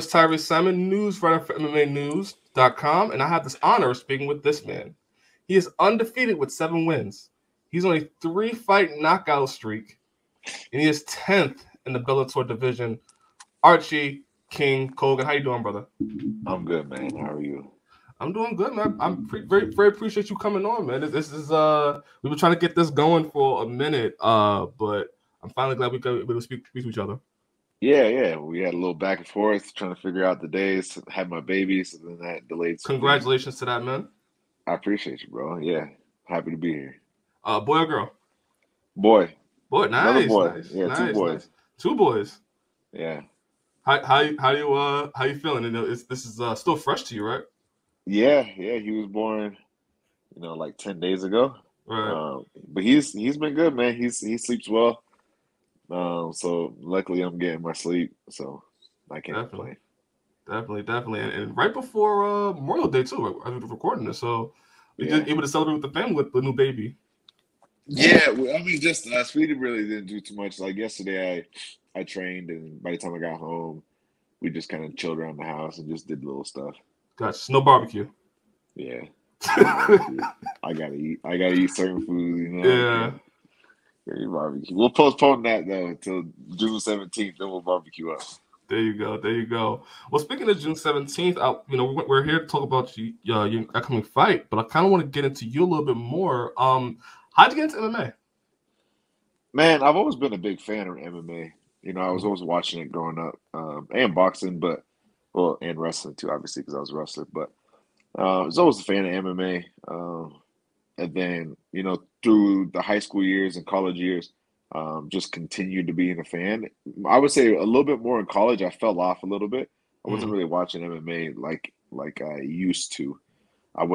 Tyriece Simon, news writer for MMA News.com, and I have this honor of speaking with this man. He is undefeated with 7 wins. He's on a 3-fight knockout streak, and he is 10th in the Bellator division. Archie King Colgan, how you doing, brother? I'm good, man. How are you? I'm doing good, man. I'm very appreciate you coming on, man. This is we've been trying to get this going for a minute, but I'm finally glad we could able to speak to each other. Yeah. We had a little back and forth trying to figure out the days. Had my baby, so then that delayed some Congratulations things. to that, man. I appreciate you, bro. Yeah, happy to be here. Boy or girl? Boy. Boy, Another nice, boy. nice, Yeah, two nice, boys. nice. 2 boys. Yeah. How you feeling? You know, this is still fresh to you, right? Yeah. He was born, like 10 days ago. Right. But he's been good, man. He sleeps well. So luckily I'm getting my sleep, so I can't complain. Definitely. And right before Memorial Day too, I was recording this, so you're just able to celebrate with the family with the new baby. Yeah, I mean, just Sweetie really didn't do too much. Like yesterday, I trained, and by the time I got home, we just kind of chilled around the house and just did little stuff. Gotcha. No barbecue. Yeah. I gotta eat. I gotta eat certain food, Yeah. Barbecue. We'll postpone that though until June 17th. Then we'll barbecue up. There you go. Well, speaking of June 17th, we're here to talk about your upcoming fight, but I kind of want to get into you a little bit more. How'd you get into MMA? Man, I've always been a big fan of MMA. I was always watching it growing up, and boxing, and wrestling too, obviously, because I was a wrestler. But I was always a fan of MMA. And then, through the high school years and college years, just continued to being a fan. I would say a little bit more in college. I fell off a little bit. I wasn't really watching MMA like I used to. I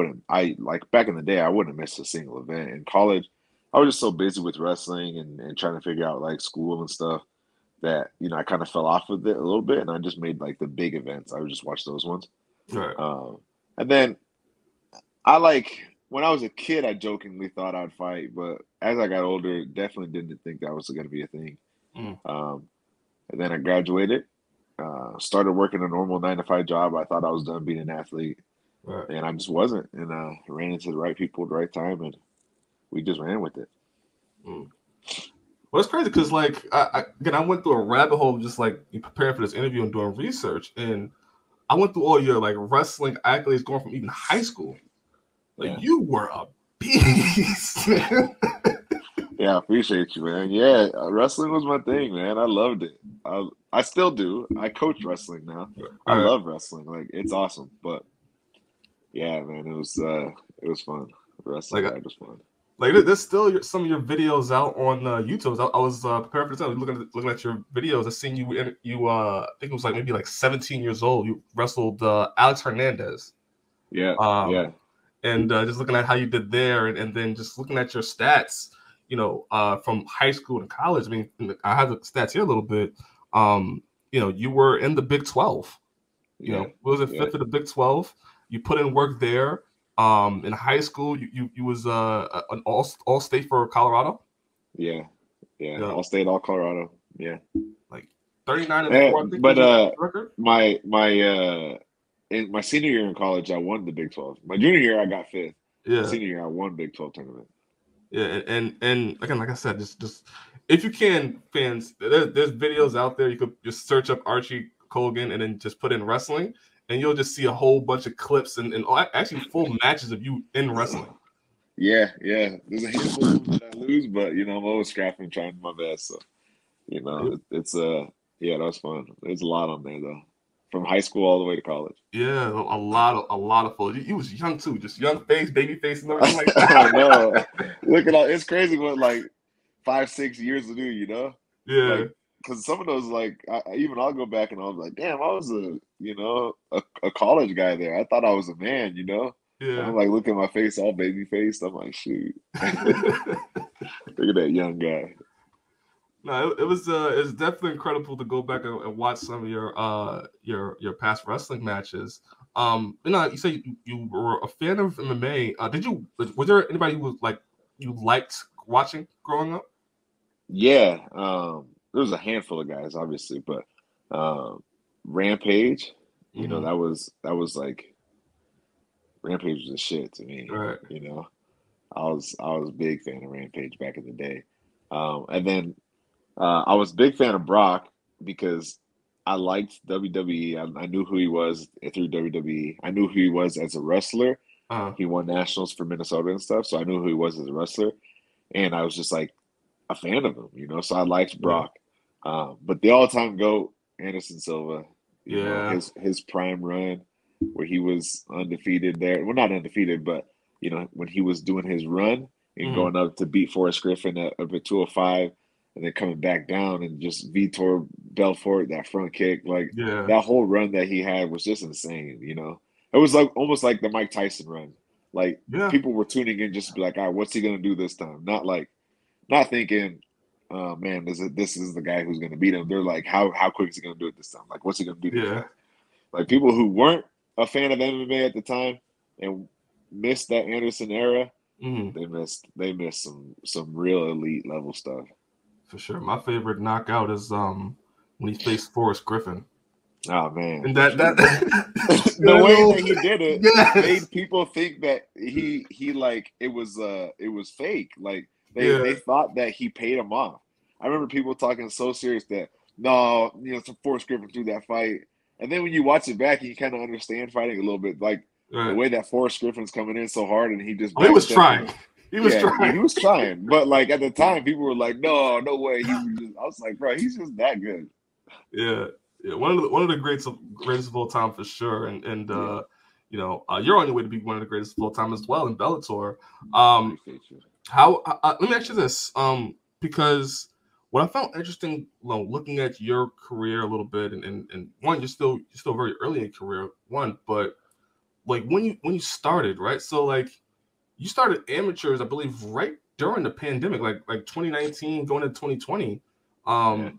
like back in the day, I wouldn't miss a single event. In college, I was just so busy with wrestling and trying to figure out like school and stuff that, I kind of fell off with it a little bit. And I just made like the big events. I would just watch those ones. Right. And then when I was a kid, I jokingly thought I'd fight, but as I got older, definitely didn't think that was going to be a thing. And then I graduated, started working a normal 9-to-5 job. I thought I was done being an athlete, Right. and I just wasn't. And ran into the right people at the right time, and we just ran with it. Well, it's crazy because, like, I went through a rabbit hole just like preparing for this interview and doing research, and I went through all your like wrestling accolades going from even high school. Like you were a beast. Yeah, I appreciate you, man. Yeah, wrestling was my thing, man. I loved it. I still do. I coach wrestling now. I love wrestling. Like it's awesome. But yeah, man, it was fun. Wrestling was fun. Like there's still some of your videos out on YouTube. I was preparing for this time, looking at your videos. I seen you. I think it was like maybe like 17 years old. You wrestled Alex Hernandez. Yeah. And just looking at how you did there, and then just looking at your stats, from high school and college. I mean, I have the stats here a little bit. You were in the Big 12. Was it fifth of the Big 12? You put in work there. In high school, you was an all state for Colorado. Yeah. All state, all Colorado. Yeah. Like 39-4. But in my senior year in college, I won the Big 12. My junior year, I got 5th. Yeah. Senior year, I won Big 12 tournament. Yeah, and again, like I said, just if you can, fans, there's videos out there. You could just search up Archie Colgan and then just put in wrestling, and you'll just see a whole bunch of clips and actually full matches of you in wrestling. Yeah. There's a handful that I lose, but I'm always scrapping, trying my best. So it's that was fun. There's a lot on there though. From high school all the way to college. Yeah, a lot of footage. You was young too, just young face, baby face, and everything like that. I know. Look at all. It's crazy what like 5-6 years to do. Yeah. Because some of those I'll go back and I'll be like, damn, I was a college guy there. I thought I was a man. Yeah. And I'm like, look at my face, all baby faced. I'm like, shoot. Look at that young guy. No, it was definitely incredible to go back and watch some of your past wrestling matches. You say you were a fan of MMA. Was there anybody who was like you liked watching growing up? Yeah, there was a handful of guys, obviously, but Rampage, you know, Mm-hmm. that was like Rampage was the shit to me. Right. You know, I was a big fan of Rampage back in the day, and then I was a big fan of Brock because I liked WWE. I knew who he was through WWE. I knew who he was as a wrestler. Uh, He won nationals for Minnesota and stuff, so I knew who he was as a wrestler, and I was just like a fan of him, you know. So I liked yeah. Brock, but the all-time GOAT, Anderson Silva, you know, Yeah. his prime run where he was undefeated there. Well, not undefeated, but you know when he was doing his run and Mm-hmm. going up to beat Forrest Griffin at 205, and then coming back down and just Vitor Belfort that front kick, like Yeah. that whole run that he had was just insane. You know, it was like almost like the Mike Tyson run. Like Yeah. people were tuning in just to be like, all right, what's he gonna do this time? Not thinking, man, this is the guy who's gonna beat him. They're like, how quick is he gonna do it this time? Like, what's he gonna beat him Yeah. fast? Like people who weren't a fan of MMA at the time and missed that Anderson era, Mm-hmm. they missed some real elite level stuff. For sure. My favorite knockout is when he faced Forrest Griffin. Oh man, And that the way little, that he did it yes. made people think that he like it was fake. Like Yeah. they thought that he paid him off. I remember people talking so serious that no, you know, some Forrest Griffin through that fight. And then when you watch it back, you kind of understand fighting a little bit, like the Right. way that Forrest Griffin's coming in so hard and he just Oh, he was backstepped trying. him. He was Yeah, trying. he was trying, but like at the time, people were like, "No, no way." He was just, I was like, "Bro, he's just that good." Yeah. Yeah. One of the greatest of all time for sure. And Yeah, you know, you're on your way to be one of the greatest of all time as well in Bellator. appreciate you. Let me ask you this, because what I found interesting, you know, looking at your career a little bit, and one, you're still very early in your career, one, but like when you started, right? So like you started amateurs, I believe, right during the pandemic, like 2019 going into 2020, Yeah.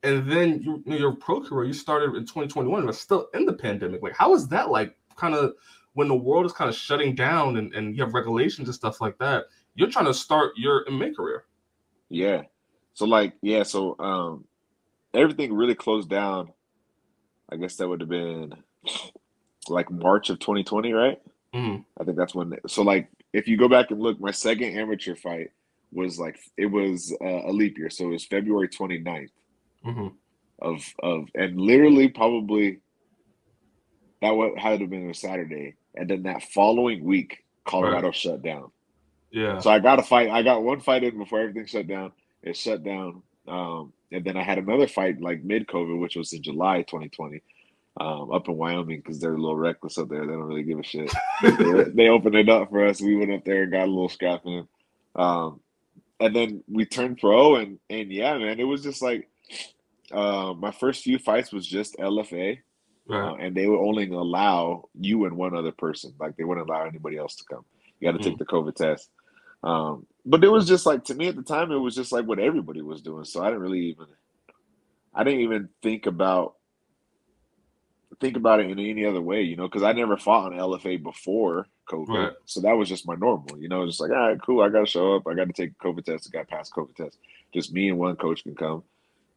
and then your pro career you started in 2021, but still in the pandemic. Like, how is that like? Kind of when the world is kind of shutting down and you have regulations and stuff like that, you're trying to start your MMA career. Yeah. So like, yeah, so everything really closed down. I guess that would have been like March of 2020, right? Mm-hmm. I think that's when so like if you go back and look, my second amateur fight was like it was a leap year. So it was February 29th Mm-hmm. of and literally probably that would had to have been a Saturday. And then that following week, Right. Colorado shut down. Yeah. So I got a fight. I got one fight in before everything shut down. It shut down. And then I had another fight like mid COVID, which was in July 2020, up in Wyoming because they're a little reckless up there. They don't really give a shit. They opened it up for us. We went up there and got a little scrap in. Um, and then we turned pro, and yeah, man, it was just like my first few fights was just LFA, Right. and they would only allow you and one other person. Like they wouldn't allow anybody else to come. You got to take Mm. the COVID test. But it was just like to me at the time, it was just like what everybody was doing. So I didn't even think about it in any other way, you know, because I never fought on LFA before COVID, Right. so that was just my normal, you know, just like all right, cool, I got to show up, I got to take a COVID test, I got to pass COVID test. Just me and one coach can come,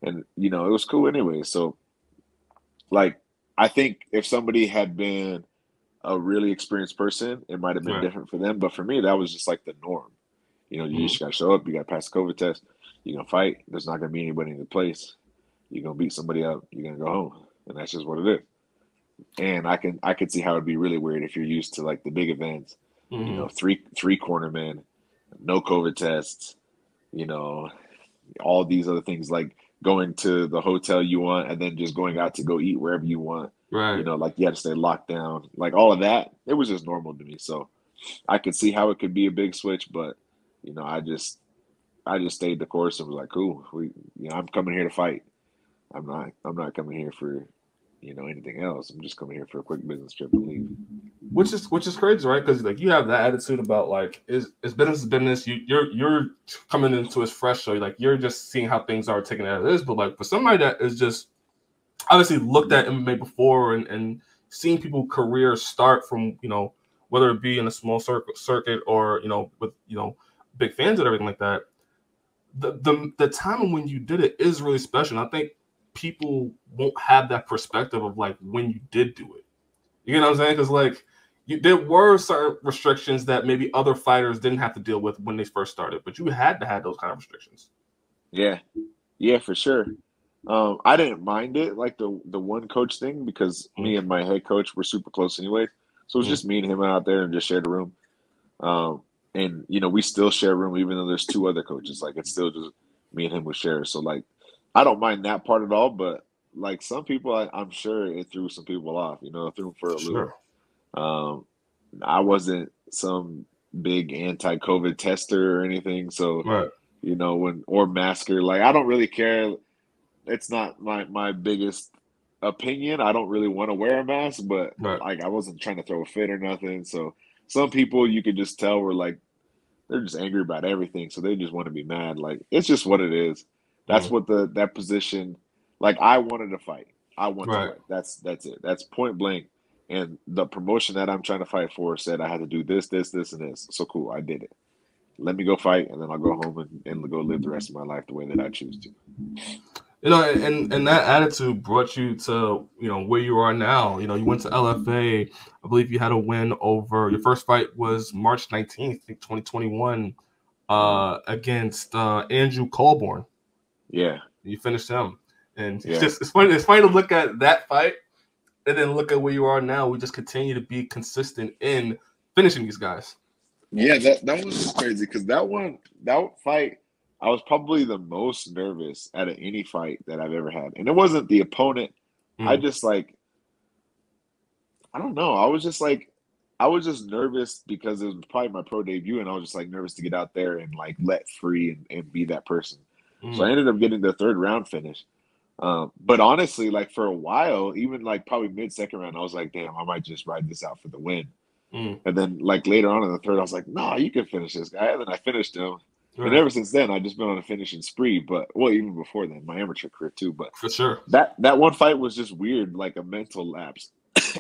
and you know, it was cool anyway. So like, I think if somebody had been a really experienced person, it might have been Right. different for them, but for me, that was just like the norm. You know, you Mm. just got to show up, you got to pass the COVID test, you're gonna fight. There's not gonna be anybody in the place. You're gonna beat somebody up. You're gonna go home, and that's just what it is. And I could see how it'd be really weird if you're used to like the big events, you know, Mm-hmm. three cornermen, no COVID tests, you know, all these other things like going to the hotel you want and then just going out to go eat wherever you want. You Right. know, like you had to stay locked down, like all of that. It was just normal to me. So I could see how it could be a big switch, but you know, I just stayed the course and was like, cool, I'm coming here to fight. I'm not coming here for, you know, anything else. I'm just coming here for a quick business trip and leave. Which is crazy, right? Because like you have that attitude about like is business is business. You're coming into it fresh, so like you're just seeing how things are taken out of this. But like for somebody that is just obviously looked at MMA before and seen people careers start from, you know, whether it be in a small circuit or, you know, with, you know, big fans and everything like that. The timing when you did it is really special. And I think people won't have that perspective of like when you did do it. You know what I'm saying? Because like there were certain restrictions that maybe other fighters didn't have to deal with when they first started, but you had to have those kind of restrictions. Yeah, yeah, for sure. I didn't mind it, like the one coach thing, because me and my head coach were super close anyway. So it was just me and him out there and just shared a room. And you know, we still share a room even though there's two other coaches. Like it's still just me and him would share. So like I don't mind that part at all, but like some people I'm sure it threw some people off, you know, it threw them for a loop. Sure. I wasn't some big anti-COVID tester or anything, so Right. you know, or masker, like I don't really care. It's not my biggest opinion. I don't really want to wear a mask, but Right. like I wasn't trying to throw a fit or nothing. So some people you could just tell were like they're just angry about everything, so they just want to be mad. Like it's just what it is. That's what that position. Like I wanted to fight. I want to Right. fight. That's it. That's point blank. And the promotion that I'm trying to fight for said I had to do this, this, this, and this. So cool, I did it. Let me go fight, and then I'll go home and go live the rest of my life the way that I choose to. You know, and that attitude brought you to, you know, where you are now. You know, you went to LFA. I believe you had a win over your first fight was March 19th, 2021, against Andrew Colborn. Yeah. You finished him. And Yeah. it's funny to look at that fight and then look at where you are now. We just continue to be consistent in finishing these guys. Yeah, that was crazy because that fight, I was probably the most nervous out of any fight that I've ever had. And it wasn't the opponent. I just like, I don't know. I was just nervous because it was probably my pro debut, and I was just like nervous to get out there and like let free and be that person. So I ended up getting the third round finish. But honestly, like for a while, even like probably mid-second round, I was like, damn, I might just ride this out for the win. And then like later on in the third, I was like, no, you can finish this guy. And then I finished him. Right. And ever since then, I've just been on a finishing spree. But well, even before then, my amateur career too. But for sure, that one fight was just weird, like a mental lapse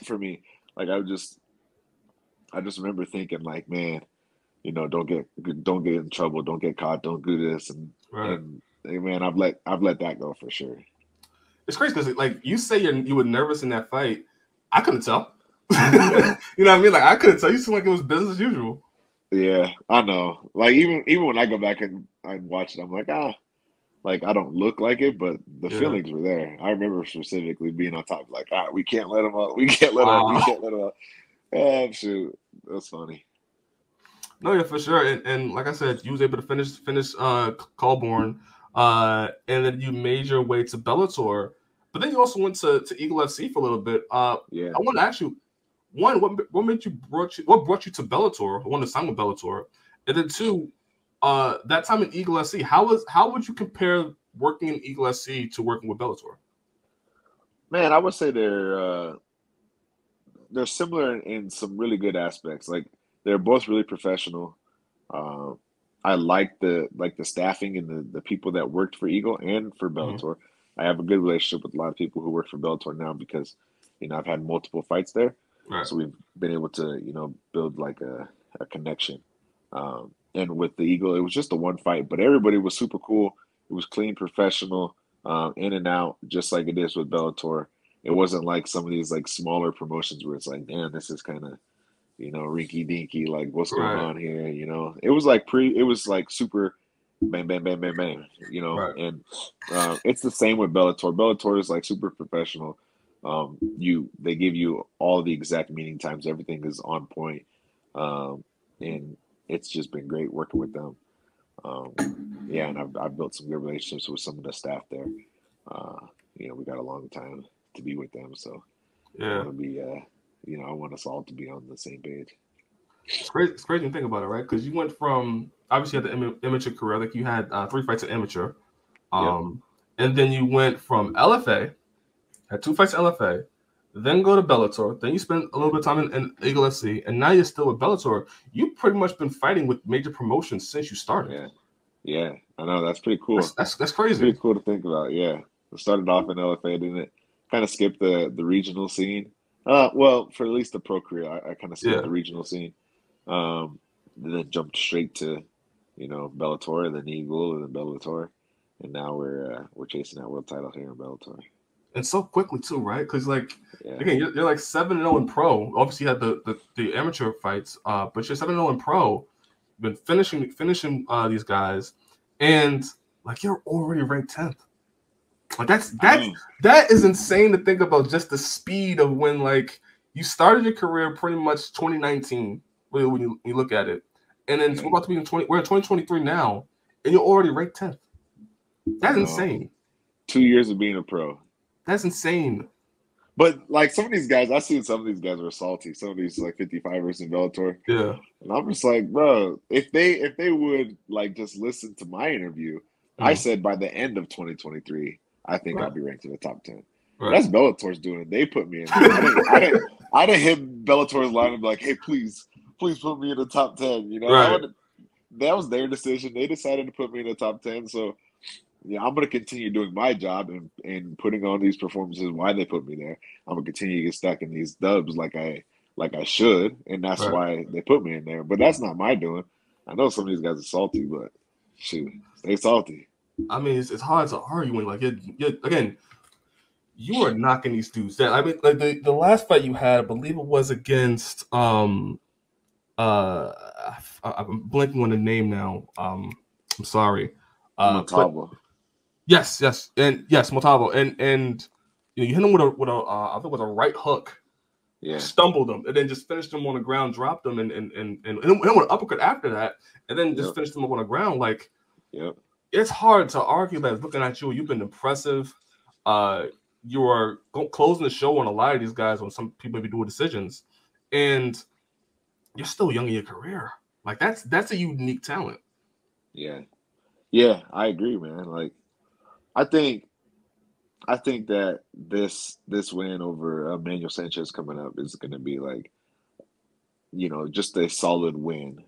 for me. Like I just remember thinking like, man, you know, don't get in trouble, don't get caught, don't do this, and man, I've let that go for sure. It's crazy because like you say you were nervous in that fight. I couldn't tell. You know what I mean? Like I couldn't tell. You seemed like it was business as usual. Yeah, I know. Like even when I go back and I watch it, I'm like, like I don't look like it, but the feelings were there. I remember specifically being on top, like, we can't let him up. We can't let him. We can't let him up. Oh shoot, that's funny. No, yeah, for sure. And like I said, you was able to finish Colborn, and then you made your way to Bellator. But then you also went to Eagle FC for a little bit. Yeah. I want to ask you, one, what brought you to Bellator? I want to sign with Bellator, and then two, that time in Eagle FC, how would you compare working in Eagle FC to working with Bellator? Man, I would say they're similar in some really good aspects. Like they're both really professional. I like the staffing and the people that worked for Eagle and for Bellator. I have a good relationship with a lot of people who work for Bellator now because, you know, I've had multiple fights there. Right. So we've been able to, you know, build like a connection. And with the Eagle, it was just the one fight, but everybody was super cool. It was clean, professional, in and out, just like it is with Bellator. It wasn't like some of these like smaller promotions where it's like, damn, this is kind of, you know, rinky dinky, like what's going on here, you know. It was like super bang, bang, bang, bang, bang, you know. Right. And it's the same with Bellator. Bellator is like super professional. They give you all the exact meeting times. Everything is on point. And it's just been great working with them. Yeah, and I've built some good relationships with some of the staff there. You know, we got a long time to be with them, so I want to be, you know, I want us all to be on the same page. It's crazy to think about it, right? Because you went from obviously you had the amateur career, like you had 3 fights at amateur, and then you went from LFA, had 2 fights at LFA, then go to Bellator, then you spent a little bit of time in Eagle FC, and now you're still with Bellator. You've pretty much been fighting with major promotions since you started. Yeah, I know, that's pretty cool. That's crazy. Pretty cool to think about. Yeah, I started off in LFA, didn't it? Kind of skipped the regional scene. Well, for at least the pro career, I kind of skipped the regional scene. Then jumped straight to, you know, Bellator and then Eagle and then Bellator. and now we're chasing that world title here in Bellator. And so quickly too, right? Because like Yeah. again, you're like 7-0 in pro. Obviously, you had the amateur fights, but you're 7-0 in pro. You've been finishing these guys, and like you're already ranked 10th. Like that is insane to think about. Just the speed of when like you started your career pretty much 2019, really, when you look at it, and then we're about to be we're in 2023 now, and you're already ranked 10th. That's insane. 2 years of being a pro. That's insane. But like some of these guys, I seen some of these guys were salty. Some of these like 55ers in Bellator. Yeah. And I'm just like, bro, if they would like just listen to my interview, I said by the end of 2023, I think I'll be ranked in the top 10. Right. That's Bellator's doing it. They put me in. I didn't hit Bellator's line and be like, hey, please put me in the top 10. You know, right. That was their decision. They decided to put me in the top 10. So yeah, I'm going to continue doing my job and putting on these performances. Why they put me there? I'm going to continue to get stuck in these dubs like I should, and that's why they put me in there. But that's not my doing. I know some of these guys are salty, but shoot, stay salty. I mean, it's hard to argue when like again, you are knocking these dudes down. I mean, like the last fight you had, I believe it was against I'm blanking on the name now. I'm sorry. Montalvo. Yes, Montalvo, and you hit him with a I think it was a right hook. Yeah. Stumbled him and then just finished him on the ground, dropped him, and hit him with an uppercut after that, and then just finished him up on the ground. Like, it's hard to argue that looking at you, you've been impressive. You are closing the show on a lot of these guys when some people be doing decisions, and you're still young in your career. Like that's a unique talent. Yeah, I agree, man. Like, I think that this win over Emmanuel Sanchez coming up is going to be like, just a solid win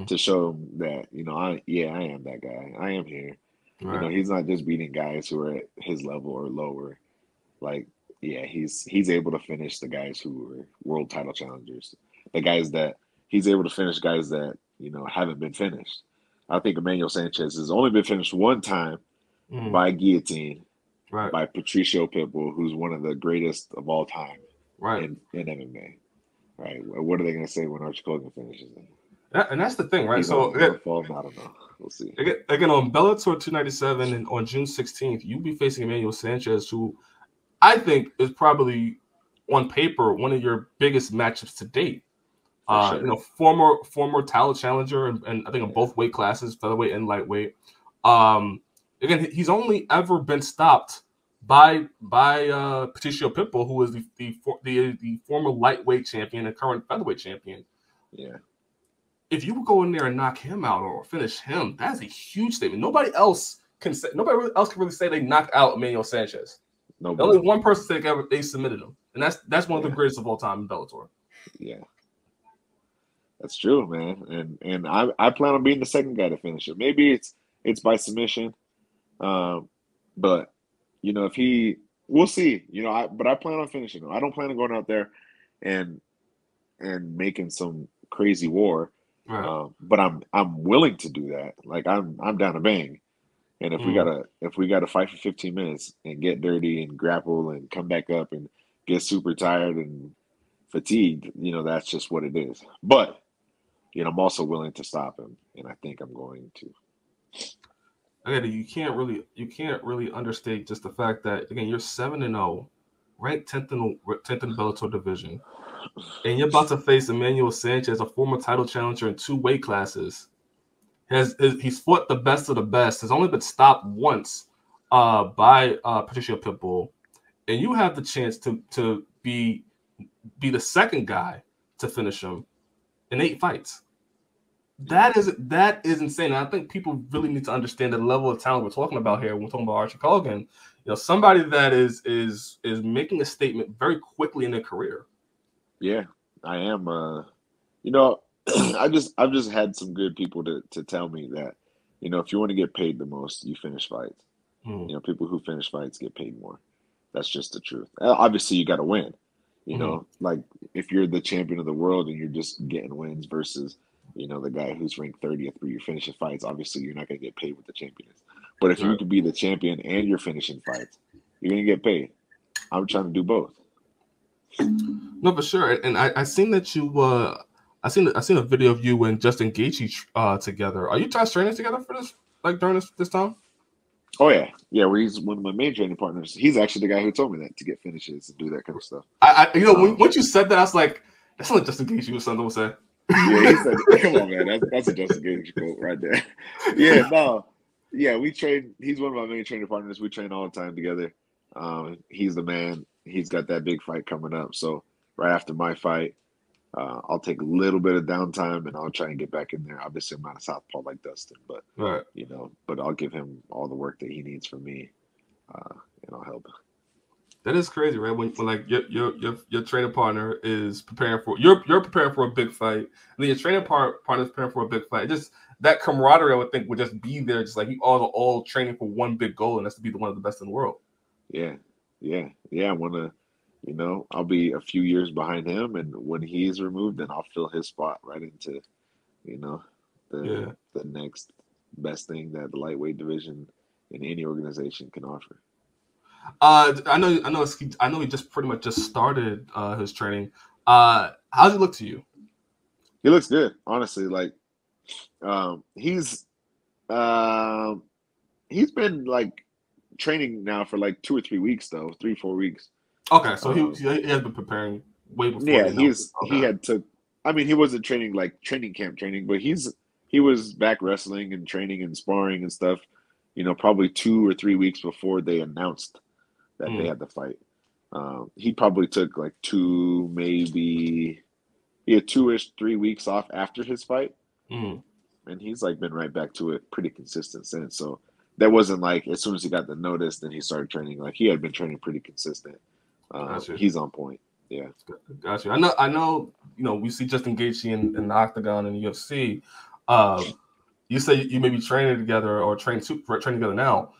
to show him that, I am that guy. I am here. Right. He's not just beating guys who are at his level or lower. Like, yeah, he's able to finish the guys who are world title challengers. The guys that he's able to finish guys that, haven't been finished. I think Emmanuel Sanchez has only been finished one time by guillotine. Right. By Patricio Pitbull, who's one of the greatest of all time in MMA. Right. What are they going to say when Archie Colgan finishes him? And that's the thing, right? So again, I don't know. We'll see. Again, on Bellator 297 and on June 16th, you'll be facing Emmanuel Sanchez, who I think is probably on paper one of your biggest matchups to date. Sure. Former title challenger, and I think in both weight classes, featherweight and lightweight. Again, he's only ever been stopped by Patricio Pitbull, who is the former lightweight champion and current featherweight champion. Yeah. If you would go in there and knock him out or finish him, that's a huge statement. Nobody else can really say they knocked out Emmanuel Sanchez. Nobody. Only one person said they submitted him, and that's one of the greatest of all time in Bellator. Yeah. That's true, man. And I plan on being the second guy to finish it. Maybe it's by submission. But we'll see. But I plan on finishing him. I don't plan on going out there and making some crazy war. Right. But I'm willing to do that. Like I'm down to bang. And if we gotta fight for 15 minutes and get dirty and grapple and come back up and get super tired and fatigued, that's just what it is. But I'm also willing to stop him, and I think I'm going to. Again, you can't really understate just the fact that again you're 7-0, ranked 10th in the Bellator division, and you're about to face Emmanuel Sanchez, a former title challenger in 2 weight classes. He's fought the best of the best. Has only been stopped once by Patricio Pitbull, and you have the chance to be the second guy to finish him in 8 fights. That is insane. And I think people really need to understand the level of talent we're talking about here when we're talking about Archie Colgan. Somebody that is making a statement very quickly in their career. Yeah, I am. I've just had some good people to tell me that, if you want to get paid the most, you finish fights. People who finish fights get paid more. That's just the truth. Obviously, you got to win. Like if you're the champion of the world and you're just getting wins versus, the guy who's ranked 30th where you're finishing fights, obviously you're not going to get paid what the champion is. But if you Right. could be the champion and you're finishing fights, you're gonna get paid. I'm trying to do both. No, for sure. And I seen that you I seen a video of you and Justin Gaethje together. Are you guys training together for this, like during this time? Oh yeah, yeah. Well, he's one of my main training partners. He's actually the guy who told me that to get finishes and do that kind of stuff. You know, once you said that, I was like, that's not Justin Gaethje was something to say. Yeah, he said, "Come on, man, that's a Justin Gaethje quote right there." Yeah, no, yeah, we train. He's one of my main training partners. We train all the time together. He's the man. He's got that big fight coming up. So right after my fight, I'll take a little bit of downtime and I'll try and get back in there. Obviously, I'm not a southpaw like Dustin, but Right. but I'll give him all the work that he needs from me, and I'll help. That is crazy, right? When like your training partner is preparing for you're preparing for a big fight, and then your training partner is preparing for a big fight. Just that camaraderie, I would think, would just be there, just like you all training for one big goal, and that's to be one of the best in the world. Yeah, yeah, yeah. I want to, I'll be a few years behind him, and when he's removed, then I'll fill his spot right into, the next best thing that the lightweight division in any organization can offer. I know he just pretty much just started his training. How's he look to you? He looks good, honestly. Like, he's been like training now for like 2 or 3 weeks, though 3-4 weeks. Okay, so he has been preparing way before. Yeah, he had took. I mean, he wasn't training like training camp training, but he was back wrestling and training and sparring and stuff. Probably 2 or 3 weeks before they announced that they had the fight. He probably took like 2-ish 3 weeks off after his fight, and he's like been right back to it, pretty consistent since. So that wasn't like as soon as he got the notice, then he started training. Like he had been training pretty consistent. He's on point. Yeah, gotcha. I know. We see Justin Gaethje in the octagon in the UFC. You say you may be training together or training together now.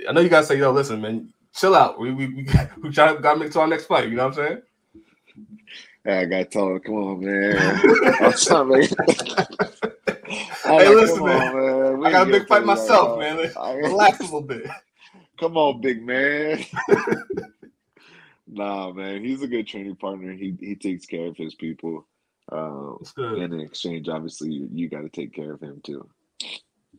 I know you guys say, listen, man, chill out. We gotta make it to our next fight. You know what I'm saying? Hey, I gotta tell him, come on, man. Hey, listen, man. I got a big fight myself, man. Relax a little bit. Come on, big man. Nah, man, he's a good training partner. He takes care of his people. In exchange, obviously, you got to take care of him too.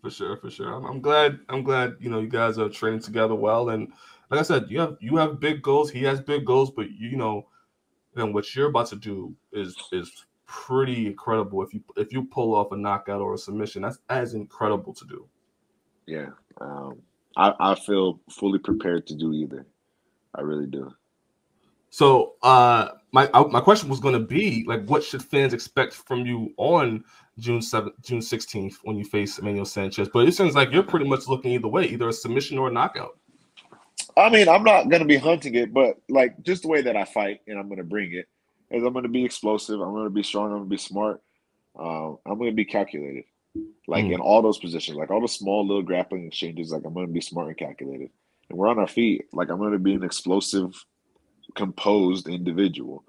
For sure. I'm glad. You guys are training together well, and like I said, you have big goals. He has big goals, but then what you're about to do is pretty incredible. If you pull off a knockout or a submission, that's as incredible to do. Yeah, I feel fully prepared to do either. I really do. So my question was going to be like, what should fans expect from you on June 16th when you face Emmanuel Sanchez? But it seems like you're pretty much looking either way, either a submission or a knockout. I mean, I'm not going to be hunting it, but like just the way that I fight and I'm going to bring it is I'm going to be explosive. I'm going to be strong. I'm going to be smart. I'm going to be calculated. Like in all those positions, like all the small little grappling exchanges, like I'm going to be smart and calculated. And we're on our feet. Like I'm going to be an explosive, composed individual.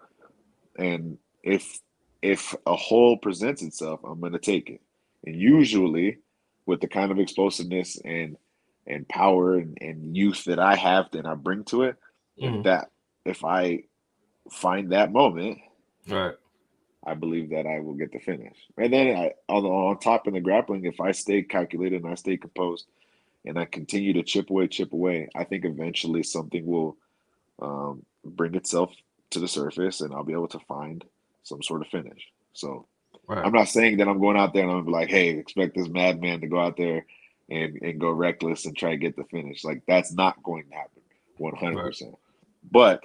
And if a hole presents itself, I'm going to take it. And usually with the kind of explosiveness and power and youth that I have that I bring to it, if I find that moment, right, I believe that I will get the finish. And then on top in the grappling, if I stay calculated and I stay composed and I continue to chip away, I think eventually something will bring itself to the surface and I'll be able to find some sort of finish. So I'm not saying that I'm going out there and I'm gonna be like, hey, expect this madman to go out there and go reckless and try to get the finish. Like that's not going to happen 100%. But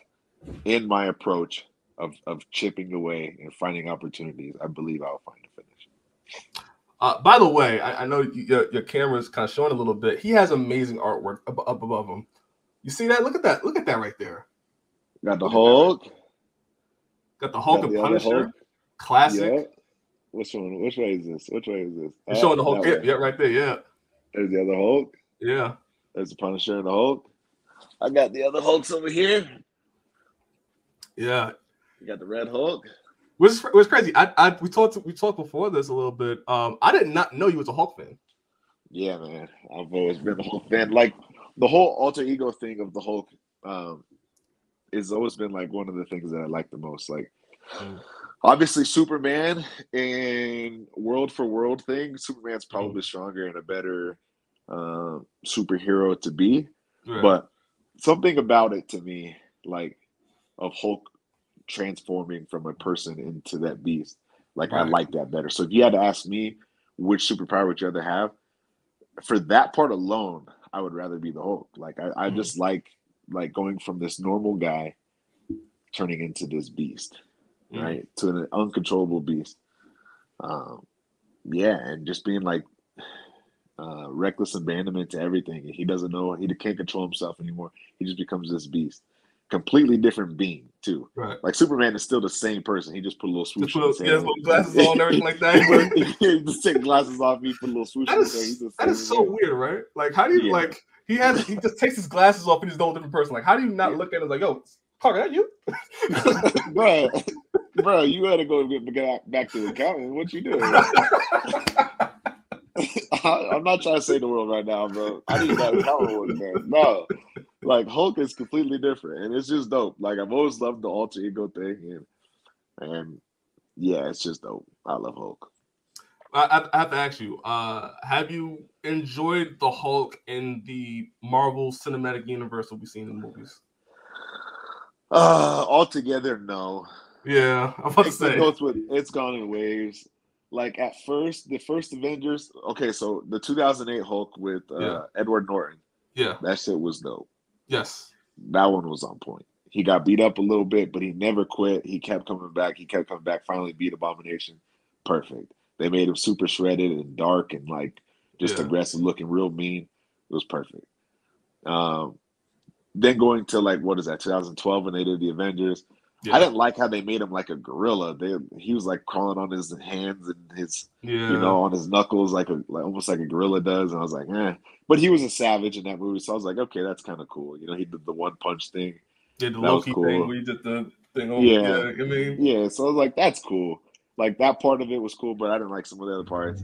in my approach of chipping away and finding opportunities, I believe I'll find a finish. By the way, I know your camera's kind of showing a little bit. He has amazing artwork up above him. You see that? Look at that. Look at that right there. Got the Hulk. Got the Hulk and Punisher. Classic. Yeah. Which one? Which way is this? You're showing the Hulk. Yeah, right there. Yeah. There's the other Hulk. Yeah. There's the Punisher and the Hulk. I got the other Hulks over here. Yeah. You got the Red Hulk. Which was crazy. We talked before this a little bit. I did not know you was a Hulk fan. Yeah, man. I've always been a Hulk fan. Like the whole alter ego thing of the Hulk, um, has always been like one of the things that I like the most. Like Mm, obviously Superman and world for world thing, Superman's mm, probably stronger and a better superhero to be. yeah. But something about it to me, like of Hulk transforming from a person into that beast, like I Right. like that better. So if you had to ask me which superpower would you rather have, for that part alone, I would rather be the Hulk. Like I Mm, just like going from this normal guy turning into this beast, mm. right? To an uncontrollable beast. Um, yeah, and just being like reckless abandonment to everything. He doesn't know, he can't control himself anymore. He just becomes this beast. Completely different being, too. Right. Like Superman is still the same person. He just put a little Just swoosh in put his yeah, hair. little glasses on and everything like He just take glasses off. He put a little swoosh that. in his hair. He's the That same is so again. weird, right? Like, how do you Yeah, like? He just takes his glasses off and he's a whole different person. Like, how do you not yeah. look at it like, yo, Colgan, that you? bro, you had to go get back to accounting. What you doing? I'm not trying to save the world right now, bro. I need that accountant work, man. No, like Hulk is completely different, and it's just dope. Like I've always loved the alter ego thing, and yeah, it's just dope. I love Hulk. I have to ask you, have you enjoyed the Hulk in the Marvel Cinematic Universe that we've seen in the movies? Altogether, no. Yeah, I'm about to It say. goes with it's gone in waves. Like at first, the first Avengers. Okay, so the 2008 Hulk with Yeah, Edward Norton. yeah, That shit was dope. yes, That one was on point. He got beat up a little bit, but he never quit. He kept coming back. He kept coming back. Finally beat Abomination. Perfect. They made him super shredded and dark and like just yeah, aggressive, looking real mean. It was perfect. Um, then going to like what is that, 2012 when they did the Avengers. I yeah, didn't like how they made him like a gorilla. He was like crawling on his hands and his yeah. on his knuckles like almost like a gorilla does. And I was like, eh. But he was a savage in that movie, so I was like, okay, that's kind of cool. He did the one punch thing. Yeah, the That was Loki thing cool. where you did the thing over. Yeah, Yeah, I mean, yeah. So I was like, that's cool. Like that part of it was cool, but I didn't like some of the other parts.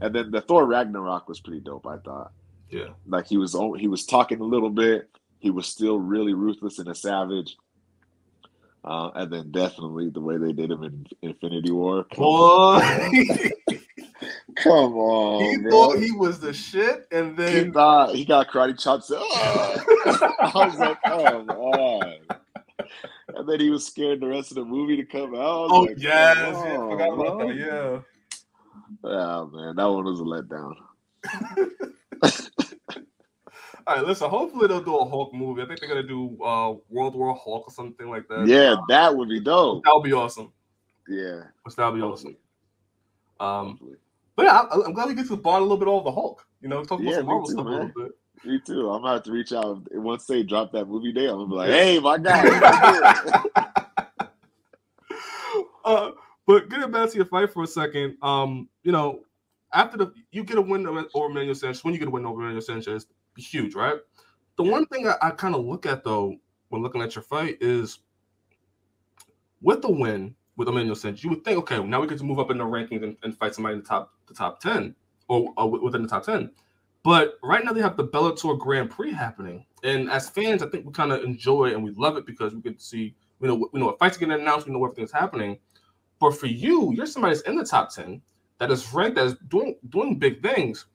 And then the Thor Ragnarok was pretty dope, I thought. yeah. Like he was talking a little bit. He was still really ruthless and a savage. And then definitely the way they did him in Infinity War. Come Boy, on, come he on, thought bro. he was the shit, and He then thought he got karate chops. I was like, come on. And then he was scared the rest of the movie to come out. I was oh like, come yes, yeah, I forgot on, about that. bro. Yeah. Yeah, man, that one was a letdown. All right, listen. Hopefully they'll do a Hulk movie. I think they're gonna do World War Hulk or something like that. Yeah, that would be dope. That would be awesome. Yeah, That would be awesome. hopefully, Um, hopefully. but yeah, I'm glad we get to bond a little bit over the Hulk. Talk about Yeah, some me Marvel too, stuff a little man. bit. Me too. I'm gonna have to reach out once they drop that movie day. I'm gonna be like, "Hey, my guy, let's do it." uh, but getting back to your fight for a second, after you get a win over Emmanuel Sanchez, when you get a win over Emmanuel Sanchez, huge, right? The Yeah, one thing I kind of look at though when looking at your fight is with the win with Emmanuel Sanchez, you would think, okay, now we get to move up in the rankings and fight somebody in the top 10 or within the top 10. But right now they have the Bellator Grand Prix happening, and as fans, I think we kind of enjoy and we love it because we get to see we know what fights are getting announced, we know everything's happening. But for you, you're somebody that's in the top 10 that is ranked, that is doing big things,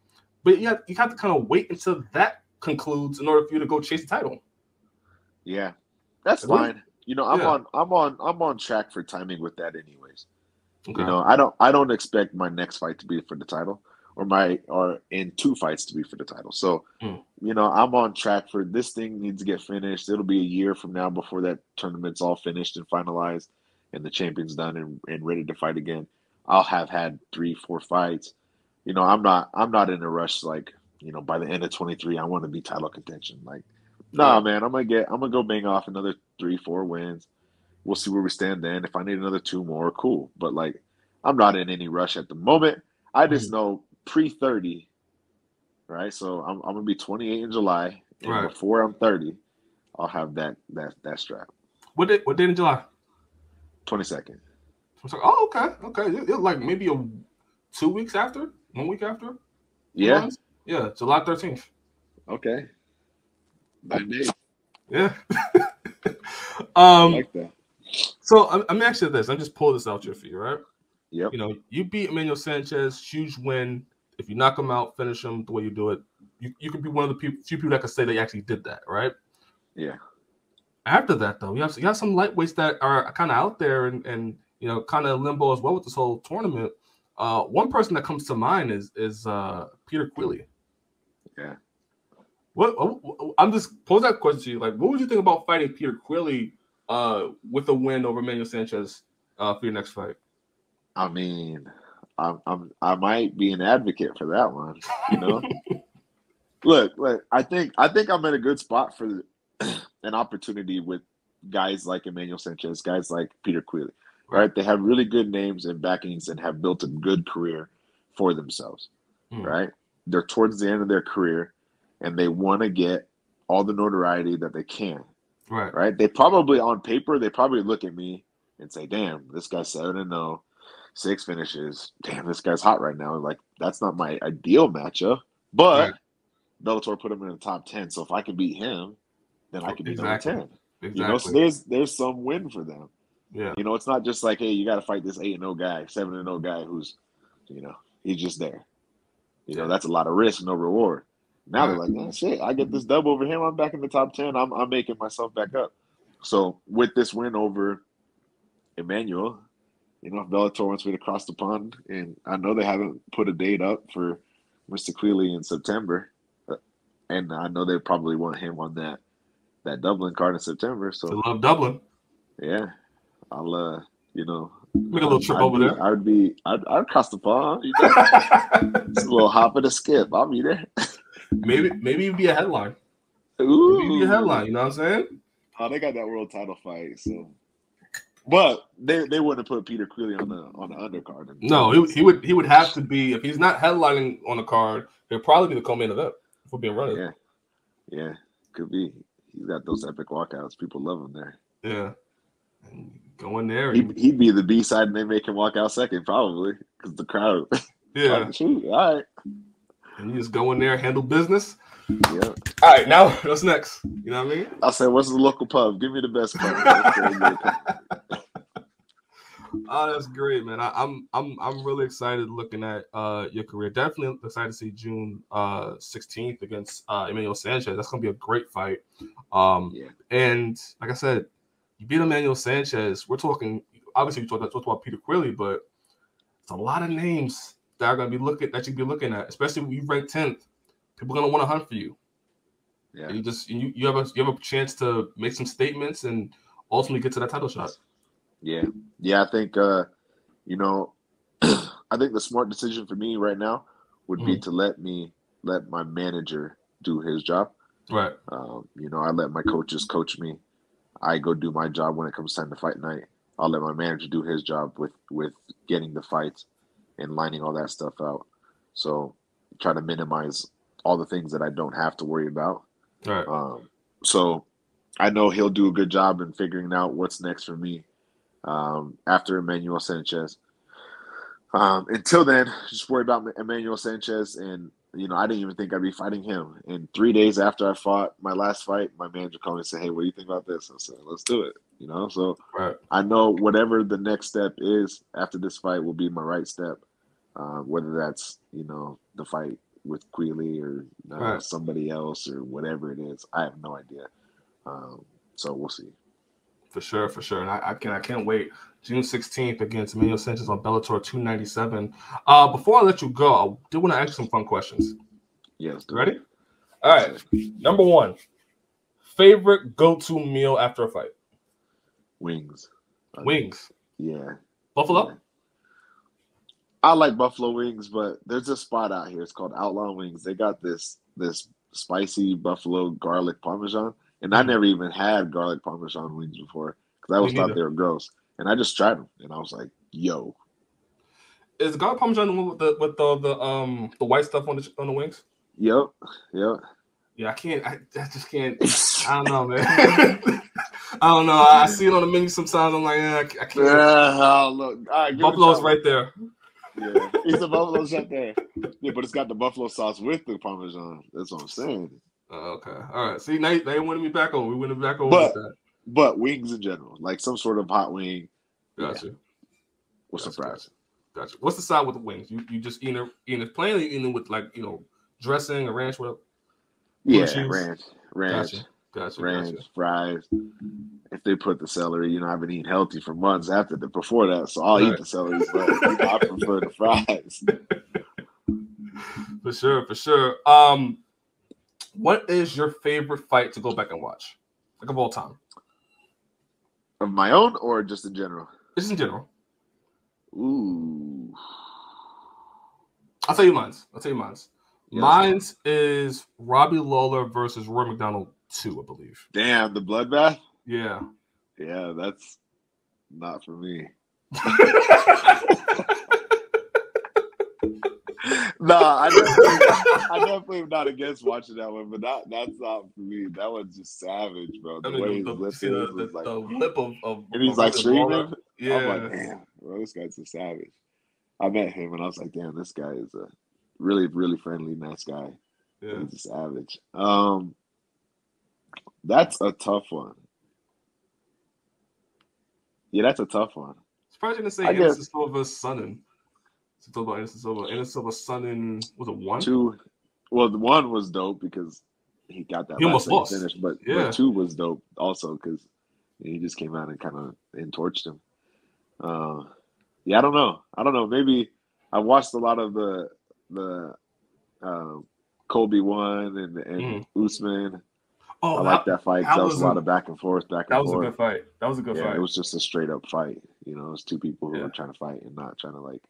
but you have to kind of wait until that concludes in order for you to go chase the title. yeah, that's What? fine. Yeah. I'm on track for timing with that, anyways. Okay. I don't expect my next fight to be for the title, or in two fights to be for the title. So, Mm. I'm on track for this thing needs to get finished. It'll be a year from now before that tournament's all finished and finalized and the champion's done and ready to fight again. I'll have had 3, 4 fights. I'm not in a rush like, by the end of 23, I want to be title contention. Like, nah, Right. man, I'm gonna go bang off another 3, 4 wins. We'll see where we stand then. If I need another 2 more, cool. But like, I'm not in any rush at the moment. I just Mm. know pre-30, right? So I'm gonna be 28 in July, and Right. before I'm 30, I'll have that strap. What date in July? 22nd. I was like, oh, okay. Like maybe 2 weeks after, 1 week after, 2 Yeah, months. Yeah, July 13th. Okay. 9 days. Yeah. I like that. So I'm actually this. I'm just pull this out here for you, right? Yep. You know, you beat Emmanuel Sanchez, huge win. If you knock him out, finish him the way you do it, you could be one of the few people that could say they actually did that, right? Yeah. After that, though, you have some lightweights that are kind of out there and you know kind of limbo as well with this whole tournament. One person that comes to mind is Peter Queally. Yeah. What I'm just pose that question to you. Like, what would you think about fighting Peter Queally with a win over Emmanuel Sanchez for your next fight? I mean, I might be an advocate for that one. You know, look, I think I'm in a good spot for an opportunity with guys like Emmanuel Sanchez, guys like Peter Queally. Right? They have really good names and backings and have built a good career for themselves. Right? They're towards the end of their career, and they want to get all the notoriety that they can. Right? They probably, on paper, they probably look at me and say, "Damn, this guy's 7-0, 6 finishes. Damn, this guy's hot right now." Like, that's not my ideal matchup, but Bellator put him in the top 10. So if I can beat him, then I can be number 10. You know, so there's some win for them. Yeah. You know, it's not just like, hey, you got to fight this 8-0 guy, 7-0 guy who's, you know, he's just there. You know, that's a lot of risk, no reward. Now they're like, oh, shit, I get this dub over him. I'm back in the top 10. I'm making myself back up. So with this win over Emmanuel, you know, if Bellator wants me to cross the pond, and I know they haven't put a date up for Mr. Queally in September, and I know they probably want him on that Dublin card in September. So I love Dublin. Yeah, I'll you know, make a little trip over there. I'd cross the pond. You know? It's a little hop and a skip. I'll be there. maybe you'd be a headline. Ooh. Maybe you'd be a headline. You know what I'm saying? Oh, they got that world title fight, so. But they wouldn't put Peter Queally on the undercard. No, he would have to be, if he's not headlining on the card, he'll probably be the co-main event for being running. Yeah, could be. He's got those epic walkouts. People love him there. Yeah, and go in there. He'd be the B side, and they make him walk out second probably because the crowd. Yeah. Shoot, all right. And you just go in there, handle business. Yeah. All right, now what's next? You know what I mean? I said, what's the local pub? Give me the best pub. Oh, that's great, man. I'm really excited looking at your career. Definitely excited to see June 16th against Emmanuel Sanchez. That's gonna be a great fight. And like I said, you beat Emmanuel Sanchez. We're talking, obviously we talked about Peter Queally, but it's a lot of names that are gonna be you'd be looking at, especially when you rank 10th. People are gonna want to hunt for you. Yeah. And you have a chance to make some statements and ultimately get to that title shot. Yeah. I think you know, I think the smart decision for me right now would be to let my manager do his job. Right. You know, I let my coaches coach me. I go do my job when it comes time to fight night. I'll let my manager do his job with getting the fights and lining all that stuff out. So try to minimize all the things that I don't have to worry about. Right. So I know he'll do a good job in figuring out what's next for me after Emmanuel Sanchez. Until then, just worry about Emmanuel Sanchez. And, you know, I didn't even think I'd be fighting him. And 3 days after I fought my last fight, my manager called me and said, hey, what do you think about this? I said, let's do it. You know, so I know whatever the next step is after this fight will be my right step. Whether that's, you know, the fight with Queally or somebody else or whatever it is, I have no idea. So we'll see. For sure. And I can't wait. June 16th against Emmanuel Sanchez on Bellator 297. Before I let you go, I do want to ask you some fun questions. Yes. Ready? All right. Number one, favorite go-to meal after a fight? Wings. Wings? Yeah. Buffalo? Yeah. I like buffalo wings, but there's a spot out here. It's called Outlaw Wings. They got this spicy buffalo garlic parmesan. And I never even had garlic parmesan wings before because I always thought they were gross. And I just tried them, and I was like, "Yo, is garlic parmesan the one with the white stuff on the wings?" Yep. Yeah, I can't. I just can't. I don't know, man. I don't know. I see it on the menu sometimes. I'm like, I can't. Look, Buffalo's right there. Yeah, he's a buffalo shot there. Yeah, but it's got the buffalo sauce with the parmesan. That's what I'm saying. Okay, all right. See, now they winning me back over. We winning back over with But that. but wings in general, like some sort of hot wing. Gotcha. Yeah, with some fries. Gotcha. What's the side with the wings? You just eating it plain, or you eating it with like dressing or ranch with blue Yeah, cheese? ranch, Gotcha. fries. If they put the celery, I've been eating healthy for months before that, so I'll eat the celery, but I prefer the fries. For sure. What is your favorite fight to go back and watch, like of all time? Of my own or just in general? Just in general. Ooh. I'll tell you mine. Yes. Mine's is Robbie Lawler versus Roy McDonald 2, I believe. Damn, the bloodbath? Yeah. Yeah, that's not for me. No, I definitely am not against watching that one, but that's not for me. That one's just savage, bro. The way his lip is like the lip of and he's like screaming. Yeah. I'm like, damn, bro, this guy's a savage. I met him and I was like, damn, this guy is a really, really friendly, nice guy. Yeah. He's a savage. That's a tough one. Yeah, that's a tough one. Surprised you didn't say Anderson Silva's son. To talk about Anderson Silva. Anderson Silva's son in, was it 1? 2. Well, the 1 was dope because he got that last finish, but 2 was dope also because he just came out and kind of torched him. Yeah, I don't know. Maybe I watched a lot of the Colby 1 and Usman. I like that fight. That was a lot of back and forth. That was a good fight. It was just a straight up fight. It was two people who were trying to fight and not trying to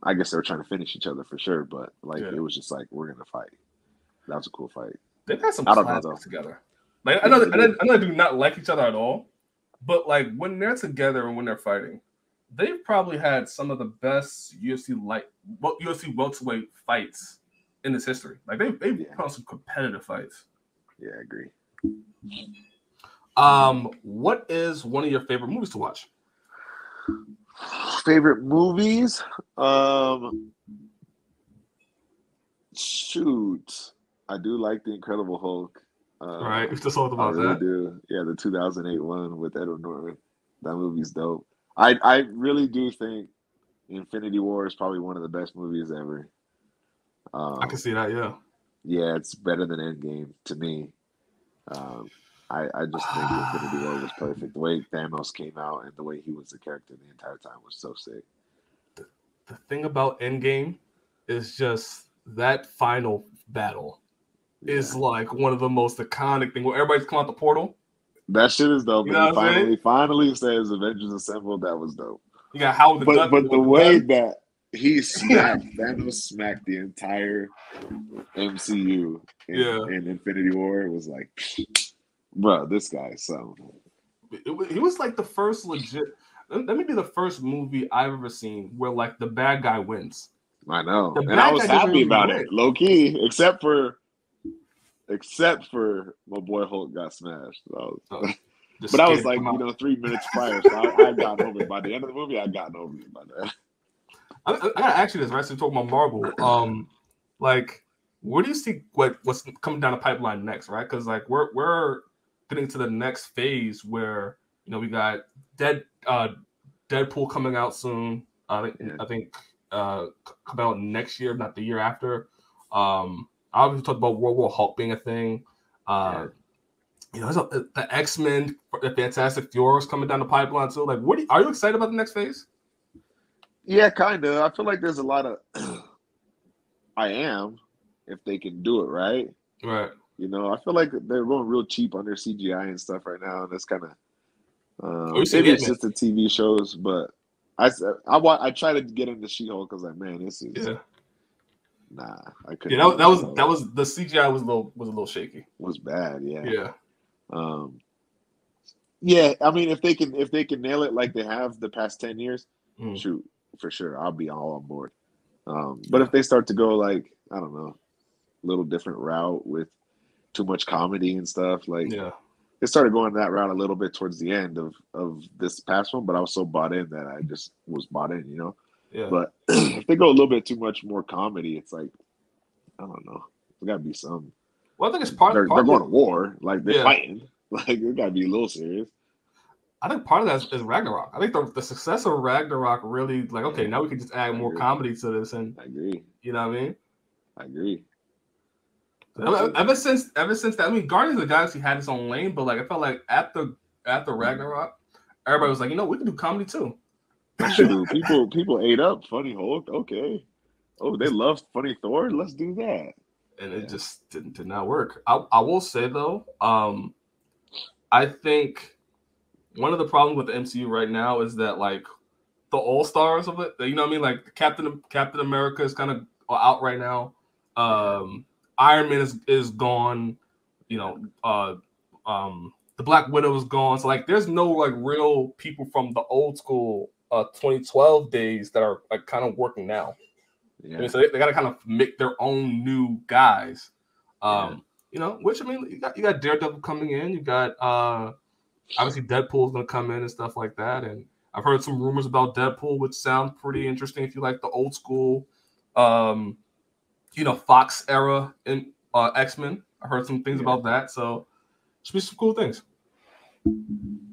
I guess they were trying to finish each other for sure, but it was just like, we're gonna fight. That was a cool fight. They've had some classics together. Like I know they do not like each other at all, but like when they're together and when they're fighting, they've probably had some of the best UFC welterweight fights in this history. Like they've put on some competitive fights. Yeah, I agree. What is one of your favorite movies to watch? Favorite movies? Shoot, I do like The Incredible Hulk. Right, we just talked about that. I really do. Yeah, the 2008 one with Edward Norton. That movie's dope. I really do think Infinity War is probably one of the best movies ever. I can see that. Yeah. Yeah, it's better than Endgame to me. I just think Infinity War was perfect. The way Thanos came out and the way he was the character the entire time was so sick. The thing about Endgame is just that final battle is like one of the most iconic things where everybody's come out the portal. That shit is dope. And finally says Avengers Assemble. That was dope. You got Howard the Duck. But the way that he smacked, Thanos smacked the entire MCU in Infinity War, it was like, bro, this guy is something. He was like the first legit. That may be the first movie I've ever seen where like the bad guy wins. I know, and I was happy about it, low key, except for my boy Hulk got smashed. But I was like, 3 minutes prior, so I had gotten over it. By the end of the movie, I had gotten over it by that. I gotta ask you this, right? So talking about Marvel, like, where do you see what's coming down the pipeline next, right? Because like we're getting to the next phase where we got Deadpool coming out soon. I think come out next year, not the year after. Obviously talked about World War Hulk being a thing. The X-Men, the Fantastic Four is coming down the pipeline too. Like, are you excited about the next phase? Yeah, kind of. I feel like there's a lot of. I am, if they can do it right. Right. I feel like they're going real cheap on their CGI and stuff right now, and it's kind of. Maybe it's just the TV shows, but I try to get into She-Hulk because man, this is. Yeah. Nah, I couldn't. Yeah, that was the CGI was a little shaky. Was bad, yeah. Yeah. Yeah, I mean, if they can nail it like they have the past 10 years, shoot, for sure, I'll be all on board. But if they start to go like, I don't know, a little different route with too much comedy and stuff, like they started going that route a little bit towards the end of this past one, but I was so bought in that I just was bought in, Yeah. But if they go a little bit too much more comedy, it's like, I don't know. There got to be some. Well, I think it's They're partly going to war. Like, they're yeah. fighting. Like, it got to be a little serious. I think part of that is Ragnarok. I think the success of Ragnarok really like, okay, now we can just add more comedy to this, and I agree. You know what I mean? I agree. Ever since that, I mean, Guardians of the Galaxy had its own lane, but like I felt like after Ragnarok, everybody was like, we can do comedy too. True. People ate up Funny Hulk. Okay. Oh, they love Funny Thor. Let's do that. And it just did not work. I will say though, I think one of the problems with the MCU right now is that like the all stars of it, you know what I mean? Like Captain America is kind of out right now. Iron Man is gone. The Black Widow is gone. So like, there's no like real people from the old school 2012 days that are like kind of working now. Yeah. I mean, so they got to kind of make their own new guys. Which I mean, you got Daredevil coming in. You got obviously Deadpool's going to come in and stuff like that. And I've heard some rumors about Deadpool, which sound pretty interesting if you like the old school, Fox era in X-Men. I heard some things about that, so should be some cool things.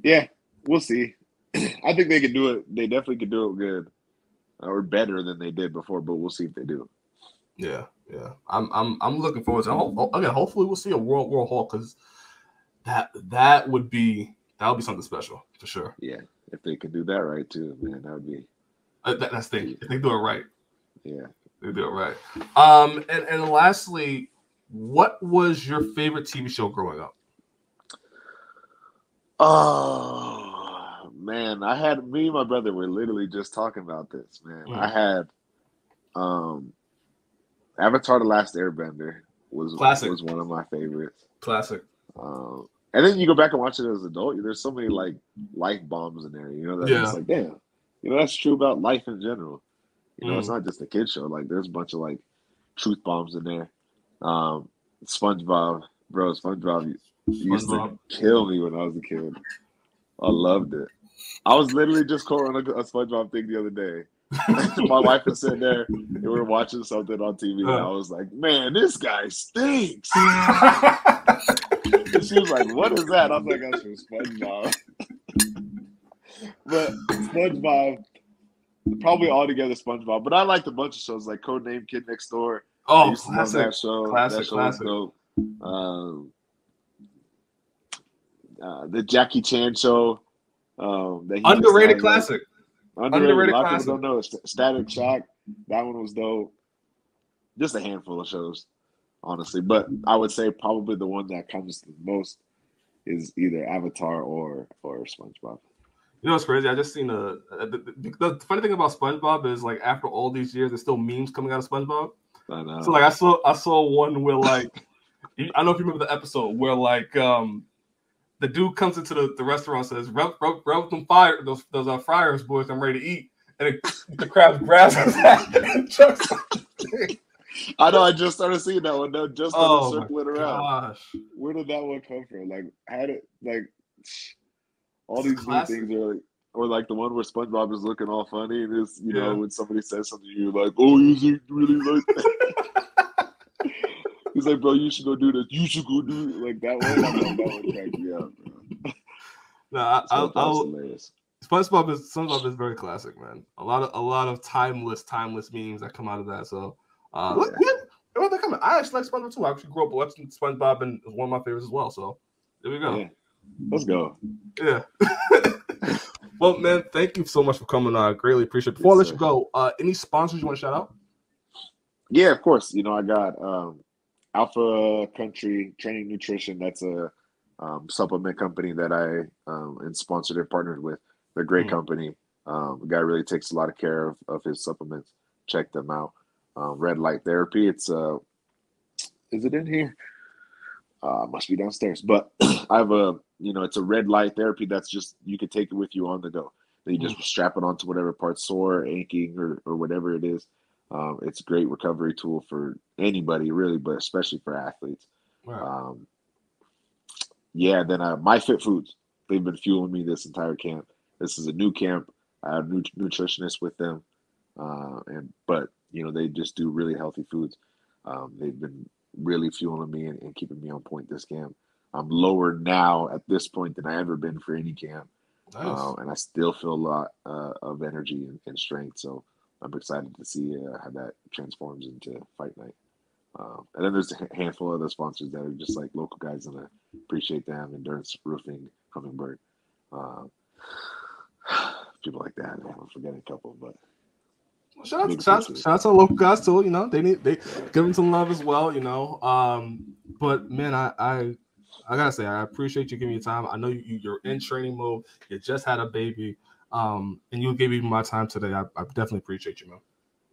Yeah, we'll see. I think they can do it. They definitely can do it good, or better than they did before. But we'll see if they do. Yeah. I'm looking forward to. Again, hopefully we'll see a World Hulk, because that would be something special for sure. Yeah, if they could do that right too, man, that would be. That's the thing. If they do it right. Yeah. They do it right. And lastly, what was your favorite TV show growing up? Oh man, me and my brother were literally just talking about this, man. I had Avatar: The Last Airbender was one of my favorites. Classic. And then you go back and watch it as an adult. There's so many like life bombs in there. It's like, damn. That's true about life in general. It's not just a kid show. Like, there's a bunch of like truth bombs in there. SpongeBob, bro. SpongeBob used to kill me when I was a kid. I loved it. I was literally just quoting a SpongeBob thing the other day. My wife was sitting there and we were watching something on TV, and I was like, "Man, this guy stinks." And she was like, "What is that?" I was like, "That's from SpongeBob." But SpongeBob. Probably altogether SpongeBob, but I liked a bunch of shows like Codename Kid Next Door. Oh, classic! Love that show. Classic. Was dope. The Jackie Chan show. Underrated classic. Underrated. A lot of people don't know. Static Shock. That one was dope. Just a handful of shows, honestly. But I would say probably the one that comes the most is either Avatar or SpongeBob. What's crazy? I just seen the funny thing about SpongeBob is like after all these years, there's still memes coming out of SpongeBob. I know. So like I saw one where like I don't know if you remember the episode where like the dude comes into the restaurant and says, "Rub them those fryers, boys. I'm ready to eat." And the crab grabs his hat and chucks. I know. I just started seeing that one. Just started circling around. Gosh. Where did that one come from? Like, had it like. All these new things are like, or like the one where SpongeBob is looking all funny, and it's when somebody says something, you're like, "Oh, is he really like that?" He's like, "Bro, you should go do this. You should go do it." Like that one. I'm like, that one cracked me up, bro. No, hilarious. SpongeBob is very classic, man. A lot of timeless memes that come out of that. So, look, they're coming. I actually like SpongeBob too. I actually grew up watching SpongeBob, and it was one of my favorites as well. So, there we go. Yeah. Let's go. Yeah. Well, man, thank you so much for coming on. I greatly appreciate it. Before I let you go, any sponsors you want to shout out? Yeah, of course. I got Alpha Country Training Nutrition. That's a supplement company that I am sponsored and partnered with. They're a great company. The guy really takes a lot of care of his supplements. Check them out. Red Light Therapy. It's is it in here? Must be downstairs. But I have it's a red light therapy that's just, you can take it with you on the go. Then you just strap it onto whatever part's sore, aching, or whatever it is. It's a great recovery tool for anybody, really, but especially for athletes. Wow. Then My Fit Foods. They've been fueling me this entire camp. This is a new camp. I have nutritionists with them. But they just do really healthy foods. They've been really fueling me and keeping me on point this camp. I'm lower now at this point than I ever been for any camp. Nice. And I still feel a lot of energy and strength. So I'm excited to see how that transforms into fight night. And then there's a handful of other sponsors that are just like local guys, and I appreciate them. Endurance Roofing, Hummingbird, people like that. I'm forgetting a couple, but shout out to the local guys too. They give them some love as well. But man, I gotta say, I appreciate you giving me time. I know you're in training mode. You just had a baby, and you gave me my time today. I definitely appreciate you, man.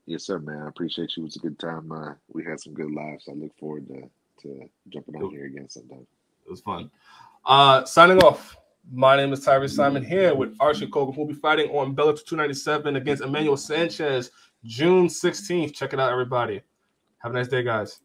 Yes, sir, man. I appreciate you. It was a good time. We had some good laughs. I look forward to jumping on here again sometime. It was fun. Signing off. My name is Tyriece Simon here with Archie Colgan. We'll be fighting on Bellator 297 against Emmanuel Sanchez, June 16th. Check it out, everybody. Have a nice day, guys.